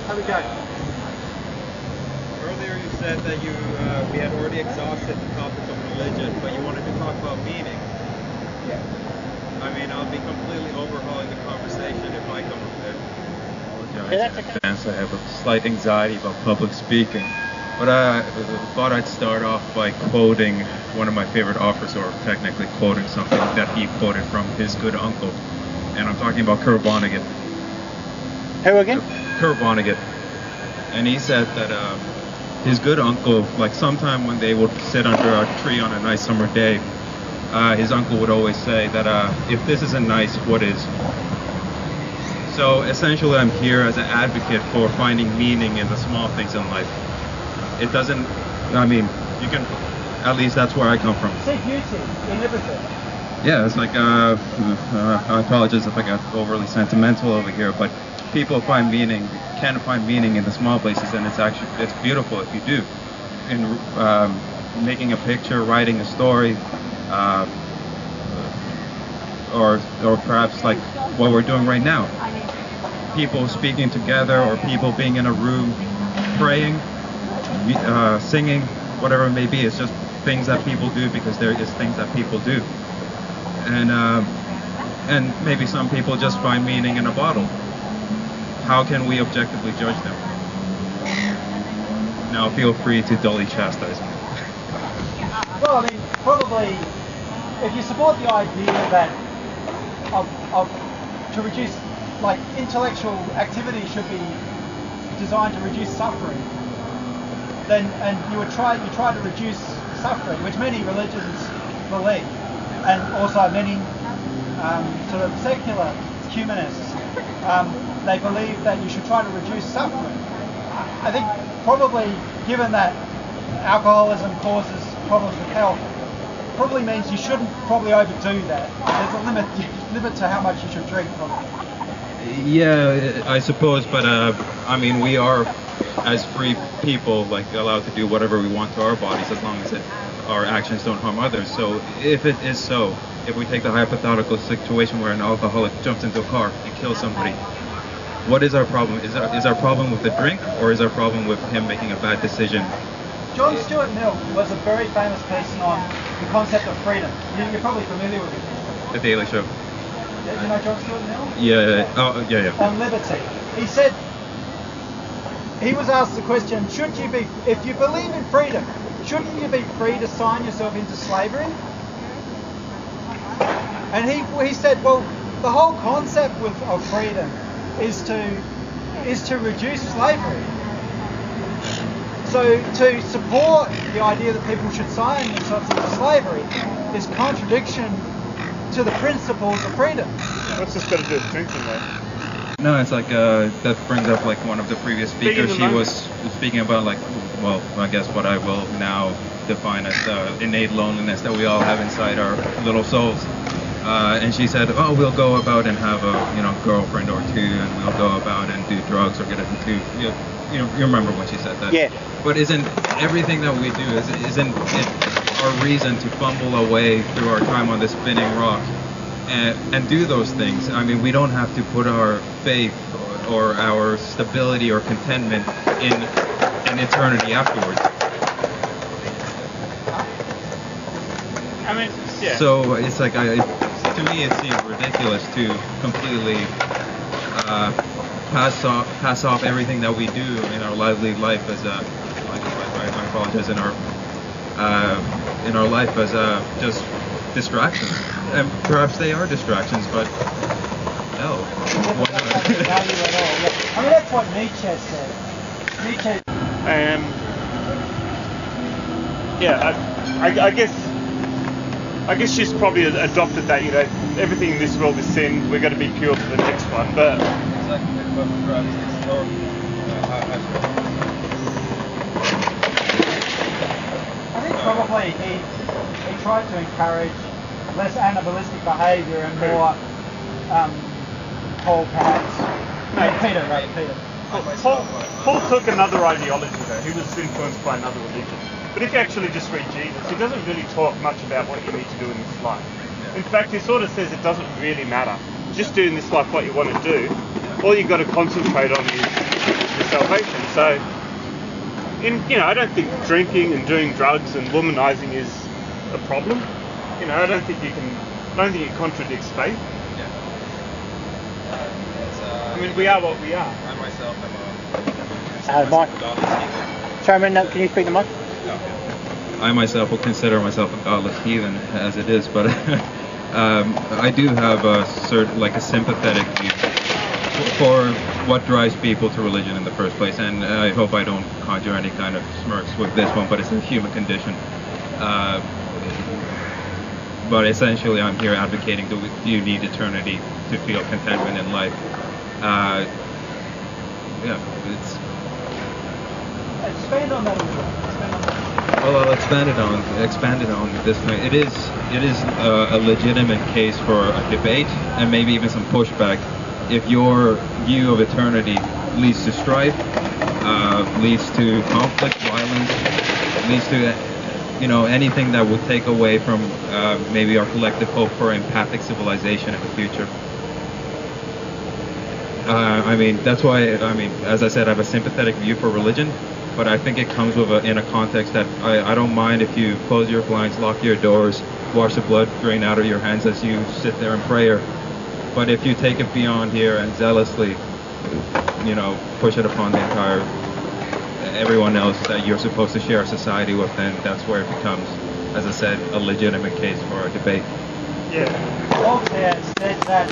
Have a go. Earlier you said that we had already exhausted the topic of religion, but you wanted to talk about meaning. Yeah. I mean, I'll be completely overhauling the conversation if I come up there. Yeah, that's okay. I have a slight anxiety about public speaking. But I thought I'd start off by quoting one of my favorite authors, or technically quoting something that he quoted from his good uncle. And I'm talking about Kurt Vonnegut. Who again? Kurt Vonnegut. And he said that his good uncle, like sometime when they would sit under a tree on a nice summer day, his uncle would always say that if this isn't nice, what is? So essentially I'm here as an advocate for finding meaning in the small things in life. It doesn't, I mean, you can, at least that's where I come from. See beauty in everything. Yeah, it's like, I apologize if I got overly sentimental over here, but people can find meaning in the small places, and it's beautiful if you do. In making a picture, writing a story, or perhaps like what we're doing right now. People speaking together, or people being in a room praying, singing, whatever it may be. It's just things that people do because they're just things that people do. And maybe some people just find meaning in a bottle. How can we objectively judge them? Now feel free to dully chastise me. Well, I mean, probably if you support the idea that to reduce, like, intellectual activity should be designed to reduce suffering, then you try to reduce suffering, which many religions believe, and also many sort of secular humanists, they believe that you should try to reduce suffering. I think probably, given that alcoholism causes problems with health, probably means you shouldn't probably overdo that. There's a limit to how much you should drink, probably. Yeah, I suppose, but I mean, we are, as free people, like, allowed to do whatever we want to our bodies as long as our actions don't harm others. So if it is so, if we take the hypothetical situation where an alcoholic jumps into a car and kills somebody, what is our problem? Is our problem with the drink, or is our problem with him making a bad decision? John Stuart Mill was a very famous person on the concept of freedom. You're probably familiar with it. The Daily Show. Yeah, you know John Stuart Mill? Yeah. Oh, yeah. On liberty. He said, he was asked the question, if you believe in freedom, shouldn't you be free to sign yourself into slavery? And he said, well, the whole concept of freedom is to reduce slavery. So to support the idea that people should sign themselves into slavery is contradiction to the principles of freedom. What's this got to do with drinking, though? No, it's like that brings up like one of the previous speakers. She was speaking about, like, well, I guess what I will now define as innate loneliness that we all have inside our little souls. And she said, oh, we'll go about and have a girlfriend or two, and we'll go about and do drugs or get into you remember when she said that? Yeah. But isn't everything that we do isn't it our reason to fumble away through our time on this spinning rock and do those things? I mean, we don't have to put our faith or our stability or contentment in an eternity afterwards. I mean, yeah. So it's like, to me, it seems ridiculous to completely pass off everything that we do in our lively life as I apologize, in our life as just distractions. And perhaps they are distractions, but no. Why not? I mean, that's what Nietzsche said. Nietzsche. I guess she's probably adopted that, everything in this world is sin, we're going to be pure for the next one, but... I think probably he tried to encourage less animalistic behaviour and more Paul, perhaps. No, Peter. Paul took another ideology, though. He was influenced by another religion. But if you actually just read Jesus, he doesn't really talk much about what you need to do in this life. In fact, he sort of says it doesn't really matter. Just do in this life what you want to do, all you've got to concentrate on is your salvation. So, I don't think drinking and doing drugs and womanizing is a problem. I don't think it contradicts faith. Yeah. I mean, we are what we are. I myself am Mike. Chairman, can you speak to Mike? I myself will consider myself a godless heathen as it is, but I do have a sympathetic view for what drives people to religion in the first place, and I hope I don't conjure any kind of smirks with this one, but it's a human condition. But essentially, I'm here advocating do you need eternity to feel contentment in life? It's. Expand on that a little bit. Well, I'll expand it on this thing. It is a legitimate case for a debate and maybe even some pushback. If your view of eternity leads to strife, leads to conflict, violence, leads to anything that would take away from maybe our collective hope for empathic civilization in the future. That's why, as I said, I have a sympathetic view for religion, but I think it comes in a context that I don't mind if you close your blinds, lock your doors, watch the blood drain out of your hands as you sit there in prayer. But if you take it beyond here and zealously, push it upon the entire everyone else that you're supposed to share a society with, then that's where it becomes, as I said, a legitimate case for a debate. Yeah. Voltaire said that.